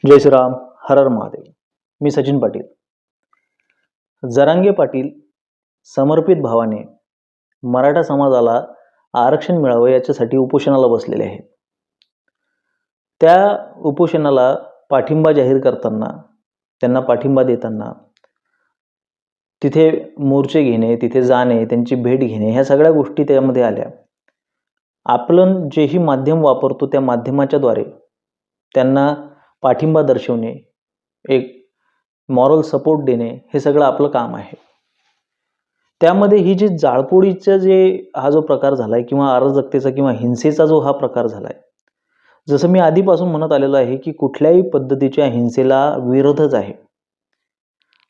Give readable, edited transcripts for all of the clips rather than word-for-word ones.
जय श्रीराम. हर हर महादेव. मी सचिन पाटील. जरांगे पाटील समर्पित भावाने मराठा समाजाला आरक्षण मिळावं याच्यासाठी उपोषणाला बसलेले आहेत. त्या उपोषणाला पाठिंबा जाहीर करताना, त्यांना पाठिंबा देताना तिथे मोर्चे घेणे, तिथे जाणे, त्यांची भेट घेणे, ह्या सगळ्या गोष्टी त्यामध्ये आल्या. आपण जेही माध्यम वापरतो त्या माध्यमाच्या द्वारे त्यांना पाठिंबा दर्शवणे, एक मॉरल सपोर्ट देणे, हे सगळं आपलं काम आहे. त्यामध्ये ही जी जाळपोळीचं हा जो प्रकार झालाय किंवा अराजकतेचा किंवा हिंसेचा जो हा प्रकार झालाय, जसं मी आधीपासून म्हणत आलेलो आहे की कुठल्याही पद्धतीच्या हिंसेला विरोधच आहे.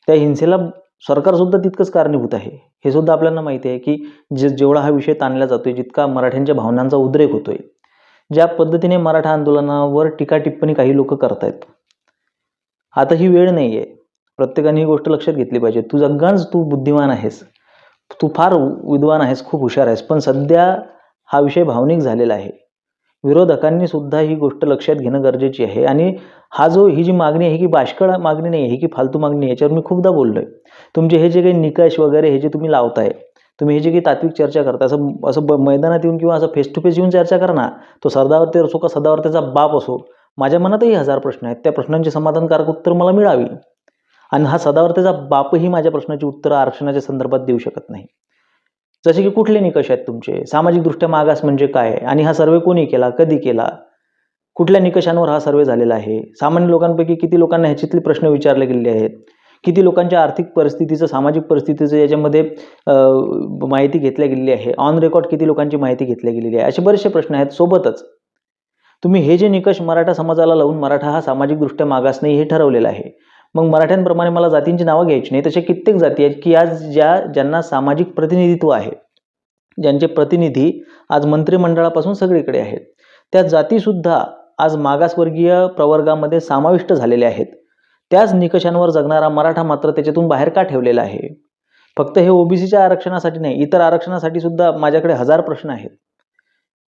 त्या हिंसेला सरकार सुद्धा तितकंच कारणीभूत आहे. हे सुद्धा आपल्याला माहिती आहे की जेवढा हा विषय ताणला जातोय, जितका मराठ्यांच्या भावनांचा उद्रेक होतोय, ज्या पद्धतीने मराठा आंदोलनावर टीका टिप्पणी काही लोक करतायत, आता ही वेळ नाही आहे. प्रत्येकाने ही गोष्ट लक्षात घेतली पाहिजे. तू बुद्धिमान आहेस, तू फार विद्वान आहेस, खूप हुशार आहेस, पण सध्या हा विषय भावनिक झालेला आहे. विरोधकांनी सुद्धा ही गोष्ट लक्षात घेणं गरजेची आहे. आणि ही जी मागणी आहे, की बाष्कळ मागणी नाही आहे, की फालतू मागणी आहे, याच्यावर मी खूपदा बोललोय. तुमचे हे जे काही निकष वगैरे हे जे तुम्ही लावताय, तुम्ही हे जे काही तात्विक चर्चा करता, असं मैदानात येऊन किंवा असं फेस टू फेस येऊन चर्चा करा ना. तो सरदावरती असो का सदावर्तेचा बाप असो, माझ्या मनातही 1000 प्रश्न आहेत. त्या प्रश्नांची समाधानकारक उत्तर मला मिळावी. आणि हा सदावर्तेचा बापही माझ्या प्रश्नाची उत्तरं आरक्षणाच्या संदर्भात देऊ शकत नाही. जसे की कुठले निकष आहेत तुमचे, सामाजिकदृष्ट्या मागास म्हणजे काय, आणि हा सर्वे कोणी केला, कधी केला, कुठल्या निकषांवर हा सर्वे झालेला आहे, सामान्य लोकांपैकी किती लोकांना ह्याच्यातले प्रश्न विचारले गेलेले आहेत, किती लोकांच्या आर्थिक परिस्थितीचं, सामाजिक परिस्थितीचं याच्यामध्ये माहिती घेतल्या गेलेली आहे, ऑन रेकॉर्ड किती लोकांची माहिती घेतली गेलेली आहे, असे बरेचसे प्रश्न आहेत. सोबतच तुम्ही हे जे निकष मराठा समाजाला लावून मराठा हा सामाजिकदृष्ट्या मागास नाही हे ठरवलेलं आहे. मग मराठ्यांप्रमाणे मला जातींची नावं घ्यायची नाही. तसे कित्येक जाती आहेत की आज ज्यांना सामाजिक प्रतिनिधित्व आहे, ज्यांचे प्रतिनिधी आज मंत्रिमंडळापासून सगळीकडे आहेत, त्या जातीसुद्धा आज मागासवर्गीय प्रवर्गामध्ये समाविष्ट झालेल्या आहेत. त्याच निकषांवर जगणारा मराठा मात्र त्याच्यातून बाहेर का ठेवलेला आहे? फक्त हे ओबीसीच्या आरक्षणासाठी नाही, इतर आरक्षणासाठी सुद्धा माझ्याकडे 1000 प्रश्न आहेत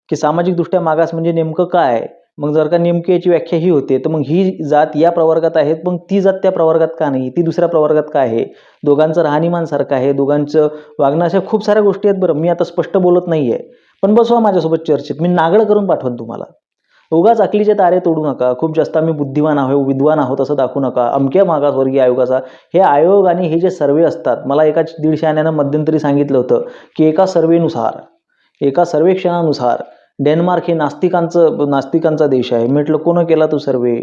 की सामाजिकदृष्ट्या मागास म्हणजे नेमकं काय. मग जर का नेमकी याची व्याख्या ही होते, तर मग ही जात या प्रवर्गात आहेत, मग ती जात त्या प्रवर्गात का नाही, ती दुसऱ्या प्रवर्गात का आहे, दोघांचं राहणीमान सारखं आहे, दोघांचं वागणं, अशा खूप साऱ्या गोष्टी आहेत. बरं, मी आता स्पष्ट बोलत नाहीये, पण बसवा माझ्यासोबत चर्चेत, मी नागड करून पाठवून तुम्हाला. उगाच अकलीचे तारे तोडू नका. खूप जास्त आम्ही बुद्धिमान आहोत, विद्वान आहोत असं दाखवू नका. अमक्या मागासवर्गीय आयोगाचा हे आयोग आणि हे जे सर्वे असतात, मला एका 150 आण्यानं मध्यंतरी सांगितलं होतं की एका सर्वेक्षणानुसार डेन्मार्क हे नास्तिकांचा देश आहे. म्हटलं, कोण केला तो सर्वे?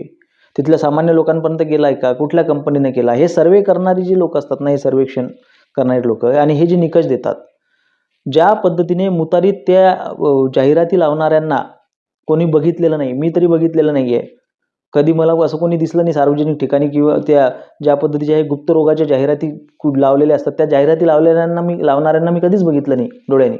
तिथल्या सामान्य लोकांपर्यंत गेलाय का? कुठल्या कंपनीने केला? हे सर्वे करणारी जी लोक असतात ना, हे सर्वेक्षण करणारे लोक, आणि हे जे निकष देतात, ज्या पद्धतीने मुतारीत त्या जाहिराती लावणाऱ्यांना कोणी बघितलेलं नाही, मी तरी बघितलेलं नाहीये कधी. मला असं कोणी दिसलं नाही सार्वजनिक ठिकाणी, किंवा त्या ज्या पद्धतीच्या हे गुप्त रोगाच्या जाहिराती लावलेल्या असतात, त्या जाहिराती लावणाऱ्यांना मी कधीच बघितलं नाही डोळ्याने.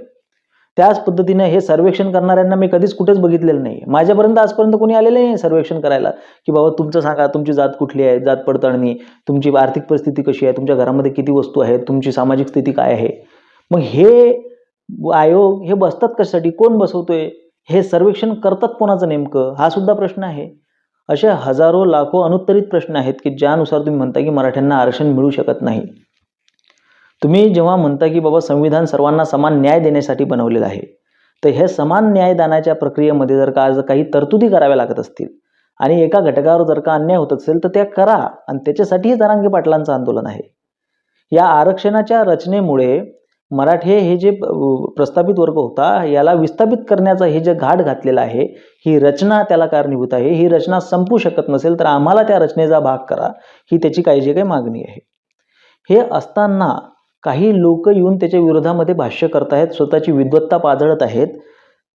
त्याच पद्धतीने हे सर्वेक्षण करणाऱ्यांना मी कधीच कुठेच बघितलेलं नाही. माझ्यापर्यंत आजपर्यंत कोणी आलेलं नाही सर्वेक्षण करायला की बाबा तुमचं सांगा, तुमची जात कुठली आहे, जात पडताळणी, तुमची आर्थिक परिस्थिती कशी आहे, तुमच्या घरामध्ये किती वस्तू आहेत, तुमची सामाजिक स्थिती काय आहे. मग हे आयोग हे बसतात कशासाठी, कोण बसवतोय, हे सर्वेक्षण करतात कोणाचं नेमकं, हा सुद्धा प्रश्न आहे. असे हजारो लाखो अनुत्तरित प्रश्न आहेत की ज्यानुसार तुम्ही म्हणता की मराठ्यांना आरक्षण मिळू शकत नाही. तुम्ही जेव्हा म्हणता की बाबा संविधान सर्वांना समान न्याय देण्यासाठी बनवलेलं आहे, तर हे समान न्यायदानाच्या प्रक्रियेमध्ये जर का काही तरतुदी कराव्या लागत असतील आणि एका घटकावर जर का अन्याय होत असेल, तर त्या करा. आणि त्याच्यासाठीही जरांगे पाटलांचं आंदोलन आहे. या आरक्षणाच्या रचनेमुळे मराठे हे जे प्रस्थापित वर्ग होता, याला विस्थापित करण्याचा हे जे घाट घातलेला आहे, ही रचना त्याला कारणीभूत आहे. ही रचना संपू शकत नसेल तर आम्हाला त्या रचनेचा भाग करा, ही त्याची काही मागणी आहे. हे असताना काही लोक येऊन त्याच्या विरोधामध्ये भाष्य करतायत, स्वतःची विद्वत्ता पाजळत आहेत.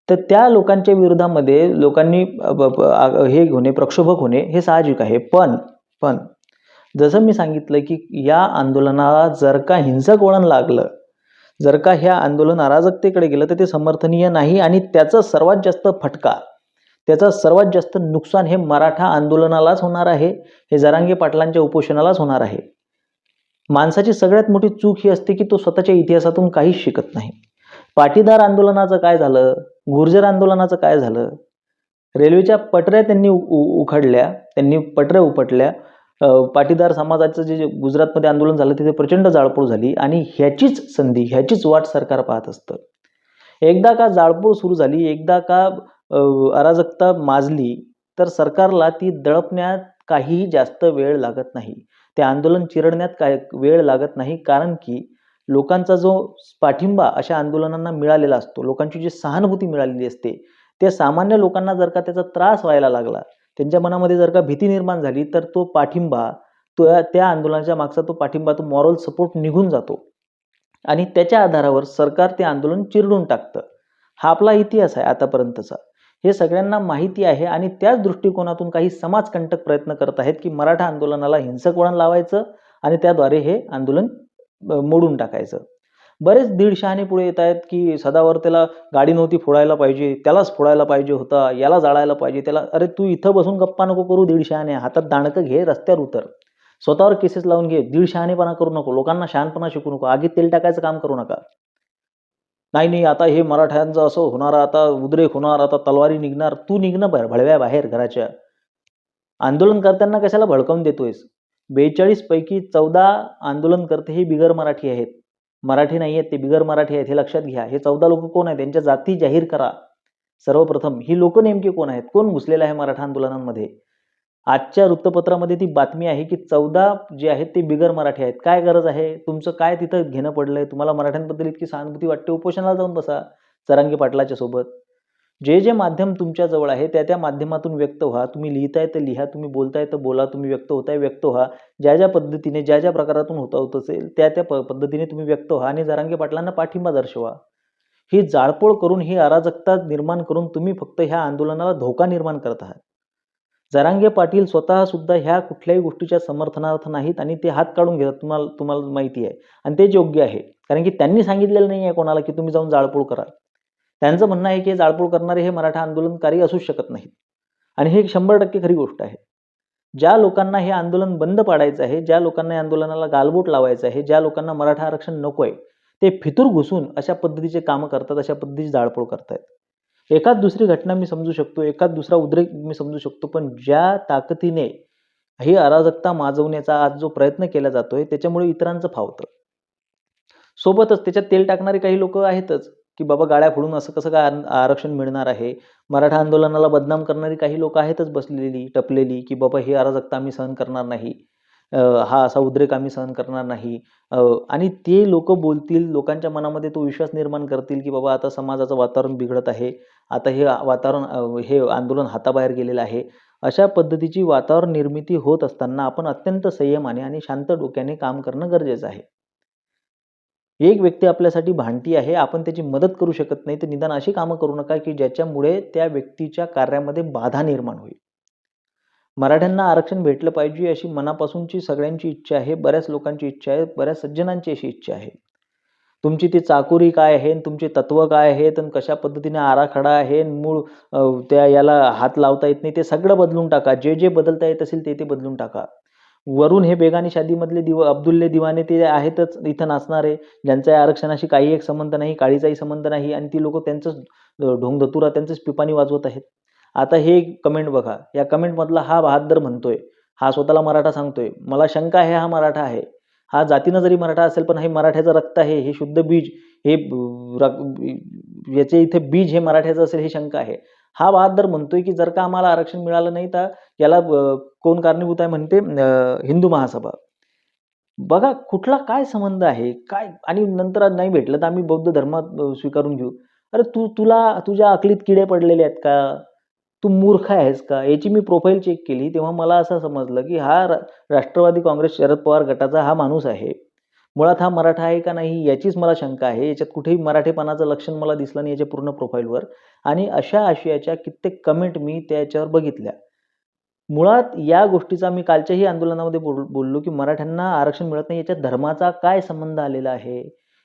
तर त्या लोकांच्या विरोधामध्ये लोकांनी प्रक्षोभक होणे हे साहजिक आहे. पण जसं मी सांगितलं की या आंदोलनाला जर का हिंसक वळण लागलं, जर का ह्या आंदोलन अराजकतेकडे गेलं, तर ते समर्थनीय नाही. आणि त्याचा सर्वात जास्त फटका, त्याचं सर्वात जास्त नुकसान हे मराठा आंदोलनालाच होणार आहे, हे जरांगे पाटलांच्या उपोषणालाच होणार आहे. माणसाची सगळ्यात मोठी चूक ही असते की तो स्वतःच्या इतिहासातून काहीच शिकत नाही. पाटीदार आंदोलनाचं काय झालं, गुर्जर आंदोलनाचं काय झालं, रेल्वेच्या पटऱ्या त्यांनी उखडल्या, त्यांनी पटऱ्या उपटल्या. पाटीदार समाजाचं जे गुजरातमध्ये आंदोलन झालं तिथे प्रचंड जाळपोळ झाली आणि ह्याचीच संधी, ह्याचीच वाट सरकार पाहत असतं. एकदा का जाळपोळ सुरू झाली, एकदा का अराजकता माजली, तर सरकारला ती दडपण्यात काहीही जास्त वेळ लागत नाही. ते आंदोलन चिरडण्यात काय वेळ लागत नाही, कारण की लोकांचा जो पाठिंबा अशा आंदोलनांना मिळालेला असतो, लोकांची जी सहानुभूती मिळालेली असते, त्या सामान्य लोकांना जर का त्याचा त्रास व्हायला लागला, त्यांच्या मनामध्ये जर का भीती निर्माण झाली, तर तो पाठिंबा, त्या आंदोलनाच्या मागचा तो पाठिंबा, तो मॉरल सपोर्ट निघून जातो आणि त्याच्या आधारावर सरकार ते आंदोलन चिरडून टाकतं. हा आपला इतिहास आहे आतापर्यंतचा. हे सगळ्यांना माहिती आहे आणि त्याच दृष्टिकोनातून काही समाजकंटक प्रयत्न करत आहेत, की मराठा आंदोलनाला हिंसक वळण लावायचं आणि त्याद्वारे हे आंदोलन मोडून टाकायचं. बरेच दीड शहाणे पुढे येत आहेत, की सदावर त्याला गाडी नव्हती फोडायला पाहिजे, त्यालाच फोडायला पाहिजे होता, याला जाळायला पाहिजे त्याला. अरे तू इथं बसून गप्पा नको करू दीड शहाणे, हातात दांडकं घे, रस्त्यावर उतर. स्वतःवर केसेस लावून घे. दीड शहाणेपणा करू नको, लोकांना शहाणपणा शिकू नको, आगीत तेल टाकायचं काम करू नका. नाही, नाही आता हे मराठ्यांचं असं होणार, आता उद्रेक होणार, आता तलवारी निघणार. तू निघ ना भडव्या बाहेर घराच्या. आंदोलनकर्त्यांना कशाला भडकावून देतोयस? 42 पैकी 14 आंदोलनकर्ते हे बिगर मराठी आहेत. मराठी नाही आहेत, ते बिगर मराठी आहेत, हे लक्षात घ्या. हे 14 लोक कोण आहेत? त्यांच्या जाती जाहीर करा. सर्वप्रथम ही लोक नेमकी कोण आहेत? कोण घुसलेलं आहे मराठा आंदोलनांमध्ये? आजच्या वृत्तपत्रामध्ये ती बातमी आहे, की 14 जे आहेत ते बिगर मराठी आहेत. काय गरज आहे? तुमचं काय तिथं घेणं पडलंय? तुम्हाला मराठ्यांबद्दल इतकी सहानुभूती वाटते, उपोषणाला जाऊन बसा जरांगे पाटलाच्या सोबत. जे माध्यम तुमच्या जवळ आहे त्या माध्यमातून व्यक्त व्हा. तुम्ही लिहिताय तर लिहा, तुम्ही बोलताय तर बोला, तुम्ही व्यक्त होताय व्यक्त व्हा. ज्या पद्धतीने, ज्या प्रकारातून होत असेल त्या पद्धतीने तुम्ही व्यक्त व्हा आणि जरांगे पाटलांना पाठिंबा दर्शवा. ही जाळपोळ करून, ही अराजकता निर्माण करून तुम्ही फक्त ह्या आंदोलनाला धोका निर्माण करत आहात. जरांगे पाटील स्वतः सुद्धा ह्या कुठल्याही गोष्टीच्या समर्थनार्थ नाहीत आणि ते हात काढून घेतात, तुम्हाला माहिती आहे आणि तेच योग्य आहे. कारण की त्यांनी सांगितलेलं नाही आहे कोणाला, की तुम्ही जाऊन जाळपोळ करा. त्यांचं म्हणणं आहे, की जाळपोळ करणारे हे मराठा आंदोलनकारी असूच शकत नाहीत आणि हे 100% खरी गोष्ट आहे. ज्या लोकांना हे आंदोलन बंद पाडायचं आहे, ज्या लोकांना या आंदोलनाला गालबोट लावायचं आहे, ज्या लोकांना मराठा आरक्षण नको आहे, ते फितूर घुसून अशा पद्धतीचे कामं करतात, अशा पद्धतीची जाळपोळ करतायत. एखाद दुसरी घटना मी समजू शकतो, एखाद दुसरा उद्रेक मी समजू शकतो, पण ज्या ताकदीने ही अराजकता माजवण्याचा आज जो प्रयत्न केला जातोय, त्याच्यामुळे इतरांचं फावतं. सोबतच त्याच्यात तेल टाकणारे काही लोक आहेतच, की बाबा गाड्या फोडून असं कसं काय आरक्षण मिळणार आहे. मराठा आंदोलनाला बदनाम करणारी काही लोक आहेतच बसलेली, टपलेली, की बाबा ही अराजकता आम्ही सहन करणार नाही. हा असा उद्रेक आम्ही सहन करणार नाही. आणि ते लोक बोलतील, लोकांच्या मनामध्ये तो विश्वास निर्माण करतील, की बाबा आता समाजाचं वातावरण बिघडत आहे. आता हे वातावरण, हे आंदोलन हाताबाहेर गेलेलं आहे. अशा पद्धतीची वातावरण निर्मिती होत असताना आपण अत्यंत संयमाने आणि शांत डोक्याने काम करणं गरजेचं आहे. एक व्यक्ती आपल्यासाठी भांडती आहे, आपण त्याची मदत करू शकत नाही, तर निदान अशी कामं करू नका, की ज्याच्यामुळे त्या व्यक्तीच्या कार्यामध्ये बाधा निर्माण होईल. मराठ्यांना आरक्षण भेटलं पाहिजे अशी मनापासूनची सगळ्यांची इच्छा आहे. बऱ्याच लोकांची इच्छा आहे, बऱ्याच सज्जनांची अशी इच्छा आहे. तुमची ती चाकोरी काय आहे, तुमची तत्व काय आहेत आणि कशा पद्धतीने आराखडा आहे, मूळ त्या याला हात लावता येत नाही, ते सगळं बदलून टाका. जे बदलता येत असेल ते बदलून टाका. वरून हे बेगानी शादीमधले अब्दुल्ले दिवाने ते आहेतच इथं नाचणारे, ज्यांचा या आरक्षणाशी काही एक संबंध नाही, काळीचाही संबंध नाही आणि ती लोकं त्यांचंच ढोंगधतुरा, त्यांचंच पिपाणी वाजवत आहेत. आता हे कमेंट बघा. या कमेंटमधला हा बहाद्दर म्हणतोय, हा स्वतःला मराठा सांगतोय. मला शंका आहे हा मराठा आहे. हा जातीनं जरी मराठा असेल, पण हे मराठ्याचं रक्त आहे, हे शुद्ध बीज, हे याचे इथे बीज हे मराठ्याचं असेल, हे शंका आहे. हा बहाद्दर म्हणतोय, की जर का आम्हाला आरक्षण मिळालं नाही, तर याला कोण कारणीभूत आहे म्हणते, हिंदू महासभा. बघा कुठला काय संबंध आहे? काय आणि नंतर नाही भेटलं तर आम्ही बौद्ध धर्म स्वीकारून घेऊ. अरे तुझ्या अकलीत किडे पडलेले आहेत का? तू मूर्ख आहेस का? याची मी प्रोफाईल चेक केली तेव्हा मला असं समजलं, की हा राष्ट्रवादी काँग्रेस शरद पवार गटाचा हा माणूस आहे. मुळात हा मराठा आहे का नाही याचीच मला शंका आहे. याच्यात कुठेही मराठेपणाचं लक्षण मला दिसलं नाही याच्या पूर्ण प्रोफाईलवर आणि अशा आशयाच्या कित्येक कमेंट मी त्याच्यावर बघितल्या. मुळात या गोष्टीचा मी कालच्याही आंदोलनामध्ये बोललो, की मराठ्यांना आरक्षण मिळत नाही याच्यात धर्माचा काय संबंध आलेला आहे?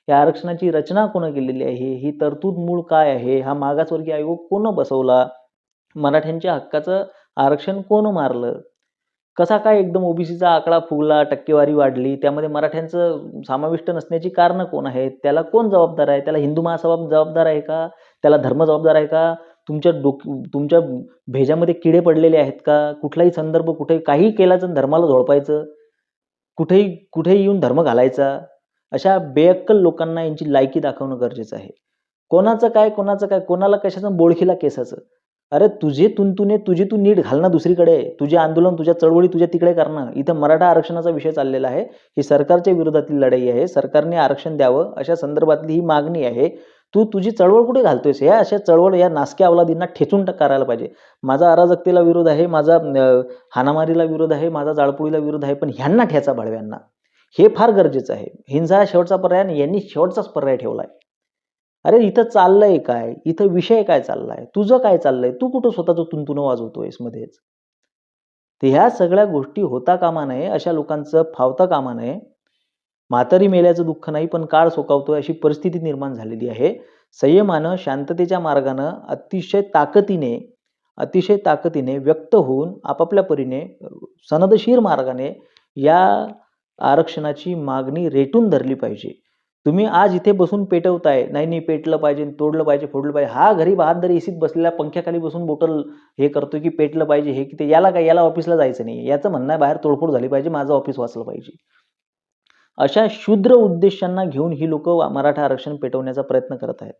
या आरक्षणाची रचना कोण केलेली आहे? ही तरतूद मूळ काय आहे? हा मागासवर्गीय आयोग कोण बसवला? मराठ्यांच्या हक्काचं आरक्षण कोण मारलं? कसा काय एकदम ओबीसीचा आकडा फुगला, टक्केवारी वाढली, त्यामध्ये मराठ्यांचं समाविष्ट नसण्याची कारणं कोण आहेत? त्याला कोण जबाबदार आहे? त्याला हिंदू महासभा जबाबदार आहे का? त्याला धर्म जबाबदार आहे का? तुमच्या भेजामध्ये किडे पडलेले आहेत का? कुठलाही संदर्भ कुठे काहीही केल्याचं धर्माला झोडपायचं, कुठेही येऊन धर्म घालायचा. अशा बेअक्कल लोकांना यांची लायकी दाखवणं गरजेचं आहे. कोणाचं काय, कोणाला कशाचं बोळखीला केसाचं. अरे तुझे तुणतुणे तुझी तू नीट घाल ना दुसरीकडे. तुझे आंदोलन, तुझ्या चळवळी तुझ्या तिकडे कर ना. इथं मराठा आरक्षणाचा विषय चाललेला आहे. ही सरकारच्या विरोधातील लढाई आहे. सरकारने आरक्षण द्यावं अशा संदर्भातली ही मागणी आहे. तू तुझी चळवळ कुठे घालतोयस? या अशा चळवळ या नासक्या अवलादींना ठेचून करायला पाहिजे. माझा अराजकतेला विरोध आहे, माझा हाणामारीला विरोध आहे, माझा जाळपोळीला विरोध आहे, पण ह्यांना ठेचा भडव्यांना. हे फार गरजेचं आहे. हिंसा हा शेवटचा पर्याय आणि यांनी शेवटचाच पर्याय ठेवलाय. अरे इथं चाललंय काय? इथं विषय काय चाललाय? तुझं काय चाललंय? तू कुठं स्वतःचं तुणतुणं वाजवतोयस मध्येच? तर ह्या सगळ्या गोष्टी होता कामा नये. अशा लोकांचं फावता कामा नये. म्हातारी मेल्याचं दुःख नाही, पण काळ सोकावतोय अशी परिस्थिती निर्माण झालेली आहे. संयमानं, शांततेच्या मार्गानं, अतिशय ताकदीने व्यक्त होऊन आपापल्या परीने सनदशीर मार्गाने या आरक्षणाची मागणी रेटून धरली पाहिजे. तुम्ही आज इथे बसून पेटवताय, नाही पेटलं पाहिजे, तोडलं पाहिजे, फोडलं पाहिजे. हा घरी बहादर एसीत बसलेला पंख्याखाली बसून बोटल हे करतोय की पेटलं पाहिजे, हे की ते. याला ऑफिसला जायचं नाही. याचं म्हणणं आहे बाहेर तोडफोड झाली पाहिजे, माझं ऑफिस वाचलं पाहिजे. अशा क्षुद्र उद्देशांना घेऊन ही लोक मराठा आरक्षण पेटवण्याचा प्रयत्न करत आहेत.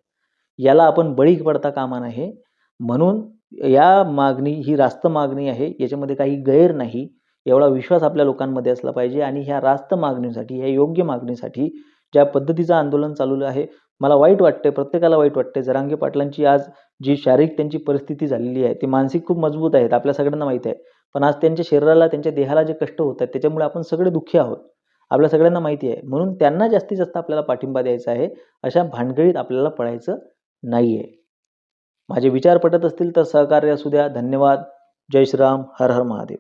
याला आपण बळी पडता कामा नये. म्हणून या मागणी ही रास्त मागणी आहे, याच्यामध्ये काही गैर नाही. एवढा विश्वास आपल्या लोकांमध्ये असला पाहिजे आणि ह्या रास्त मागणीसाठी, ह्या योग्य मागणीसाठी ज्या पद्धतीचं आंदोलन चालू आहे, मला वाईट वाटतंय, प्रत्येकाला वाईट वाटतंय. जरांगे पाटलांची आज जी शारीरिक त्यांची परिस्थिती झालेली आहे, ती मानसिक खूप मजबूत आहेत, आपल्या सगळ्यांना माहिती आहे. पण आज त्यांच्या शरीराला, त्यांच्या देहाला जे कष्ट होत आहेत, त्याच्यामुळे आपण सगळे दुःखी आहोत. आपल्या सगळ्यांना माहिती आहे. म्हणून त्यांना जास्तीत जास्त आपल्याला पाठिंबा द्यायचा आहे. अशा भानगडीत आपल्याला पडायचं नाहीये. माझे विचार पटत असतील तर सहकार्य असू द्या. धन्यवाद. जय श्रीराम. हर हर महादेव.